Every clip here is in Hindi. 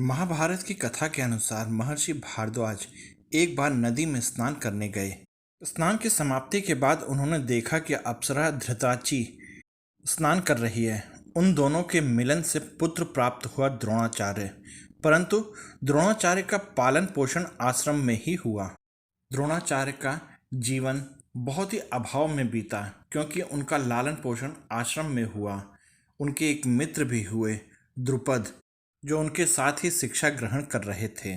महाभारत की कथा के अनुसार महर्षि भारद्वाज एक बार नदी में स्नान करने गए। स्नान की समाप्ति के बाद उन्होंने देखा कि अप्सरा धृतराची स्नान कर रही है। उन दोनों के मिलन से पुत्र प्राप्त हुआ द्रोणाचार्य, परंतु द्रोणाचार्य का पालन पोषण आश्रम में ही हुआ। द्रोणाचार्य का जीवन बहुत ही अभाव में बीता, क्योंकि उनका लालन पोषण आश्रम में हुआ। उनके एक मित्र भी हुए, द्रुपद, जो उनके साथ ही शिक्षा ग्रहण कर रहे थे।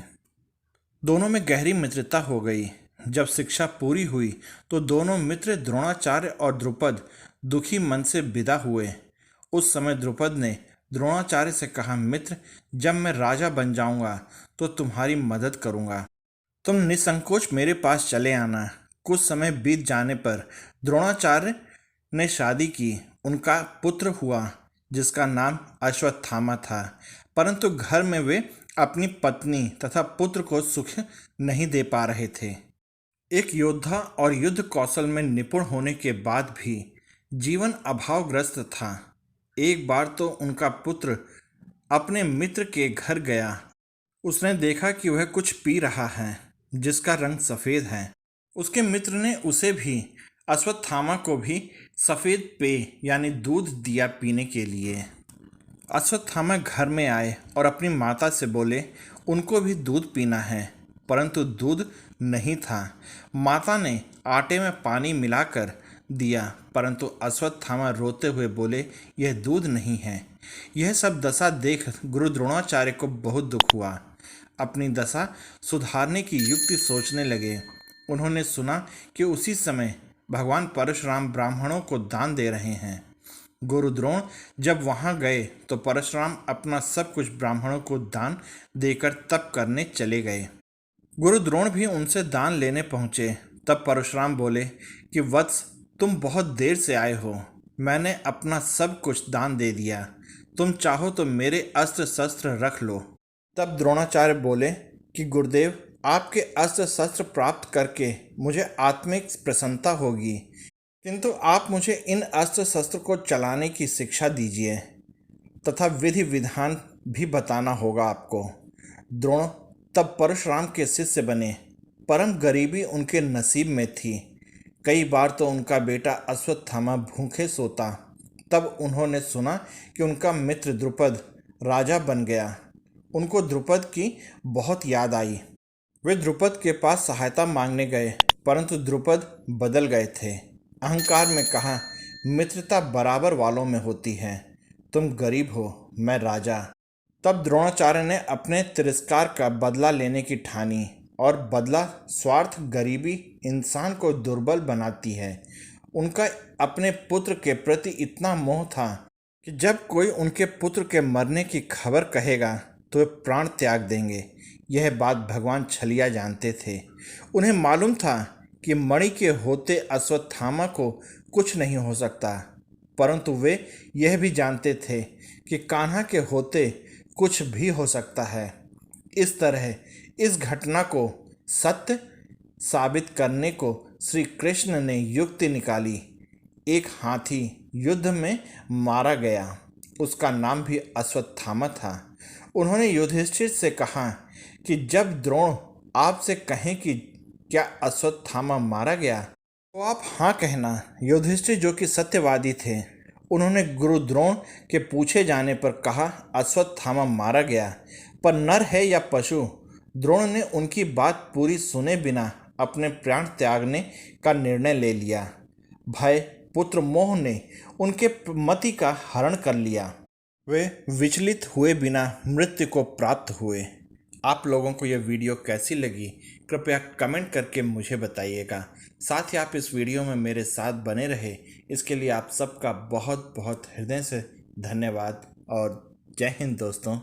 दोनों में गहरी मित्रता हो गई। जब शिक्षा पूरी हुई तो दोनों मित्र द्रोणाचार्य और द्रुपद दुखी मन से विदा हुए। उस समय द्रुपद ने द्रोणाचार्य से कहा, मित्र, जब मैं राजा बन जाऊंगा तो तुम्हारी मदद करूंगा। तुम निसंकोच मेरे पास चले आना। कुछ समय बीत जाने पर द्रोणाचार्य ने शादी की। उनका पुत्र हुआ, जिसका नाम अश्वत्थामा था, परंतु घर में वे अपनी पत्नी तथा पुत्र को सुख नहीं दे पा रहे थे। एक योद्धा और युद्ध कौशल में निपुण होने के बाद भी जीवन अभावग्रस्त था। एक बार तो उनका पुत्र अपने मित्र के घर गया। उसने देखा कि वह कुछ पी रहा है जिसका रंग सफ़ेद है। उसके मित्र ने उसे भी, अश्वत्थामा को भी, सफ़ेद पेय यानी दूध दिया पीने के लिए। अश्वत्थामा घर में आए और अपनी माता से बोले, उनको भी दूध पीना है, परंतु दूध नहीं था। माता ने आटे में पानी मिलाकर दिया, परंतु अश्वत्थामा रोते हुए बोले, यह दूध नहीं है। यह सब दशा देख गुरु द्रोणाचार्य को बहुत दुख हुआ। अपनी दशा सुधारने की युक्ति सोचने लगे। उन्होंने सुना कि उसी समय भगवान परशुराम ब्राह्मणों को दान दे रहे हैं। गुरु द्रोण जब वहां गए तो परशुराम अपना सब कुछ ब्राह्मणों को दान देकर तप करने चले गए। गुरु द्रोण भी उनसे दान लेने पहुंचे। तब परशुराम बोले कि वत्स, तुम बहुत देर से आए हो। मैंने अपना सब कुछ दान दे दिया। तुम चाहो तो मेरे अस्त्र शस्त्र रख लो। तब द्रोणाचार्य बोले कि गुरुदेव, आपके अस्त्र शस्त्र प्राप्त करके मुझे आत्मिक प्रसन्नता होगी, किंतु आप मुझे इन अस्त्र शस्त्र को चलाने की शिक्षा दीजिए तथा विधि विधान भी बताना होगा आपको। द्रोण तब परशुराम के शिष्य बने। परम गरीबी उनके नसीब में थी। कई बार तो उनका बेटा अश्वत्थामा भूखे सोता। तब उन्होंने सुना कि उनका मित्र द्रुपद राजा बन गया। उनको द्रुपद की बहुत याद आई। वे द्रुपद के पास सहायता मांगने गए, परंतु द्रुपद बदल गए थे। अहंकार में कहा, मित्रता बराबर वालों में होती है। तुम गरीब हो, मैं राजा। तब द्रोणाचार्य ने अपने तिरस्कार का बदला लेने की ठानी, और बदला स्वार्थ गरीबी इंसान को दुर्बल बनाती है। उनका अपने पुत्र के प्रति इतना मोह था कि जब कोई उनके पुत्र के मरने की खबर कहेगा तो वे प्राण त्याग देंगे। यह बात भगवान छलिया जानते थे। उन्हें मालूम था कि मणि के होते अश्वत्थामा को कुछ नहीं हो सकता, परंतु वे यह भी जानते थे कि कान्हा के होते कुछ भी हो सकता है। इस तरह इस घटना को सत्य साबित करने को श्री कृष्ण ने युक्ति निकाली। एक हाथी युद्ध में मारा गया, उसका नाम भी अश्वत्थामा था। उन्होंने युधिष्ठिर से कहा कि जब द्रोण आपसे कहें कि क्या अश्वत्थामा मारा गया, तो आप हाँ कहना। युधिष्ठिर, जो कि सत्यवादी थे, उन्होंने गुरु द्रोण के पूछे जाने पर कहा, अश्वत्थामा मारा गया, पर नर है या पशु? द्रोण ने उनकी बात पूरी सुने बिना अपने प्राण त्यागने का निर्णय ले लिया। भय, पुत्र मोह ने उनके मति का हरण कर लिया। वे विचलित हुए बिना मृत्यु को प्राप्त हुए। आप लोगों को यह वीडियो कैसी लगी, कृपया कमेंट करके मुझे बताइएगा। साथ ही आप इस वीडियो में मेरे साथ बने रहे, इसके लिए आप सबका बहुत बहुत हृदय से धन्यवाद और जय हिंद दोस्तों।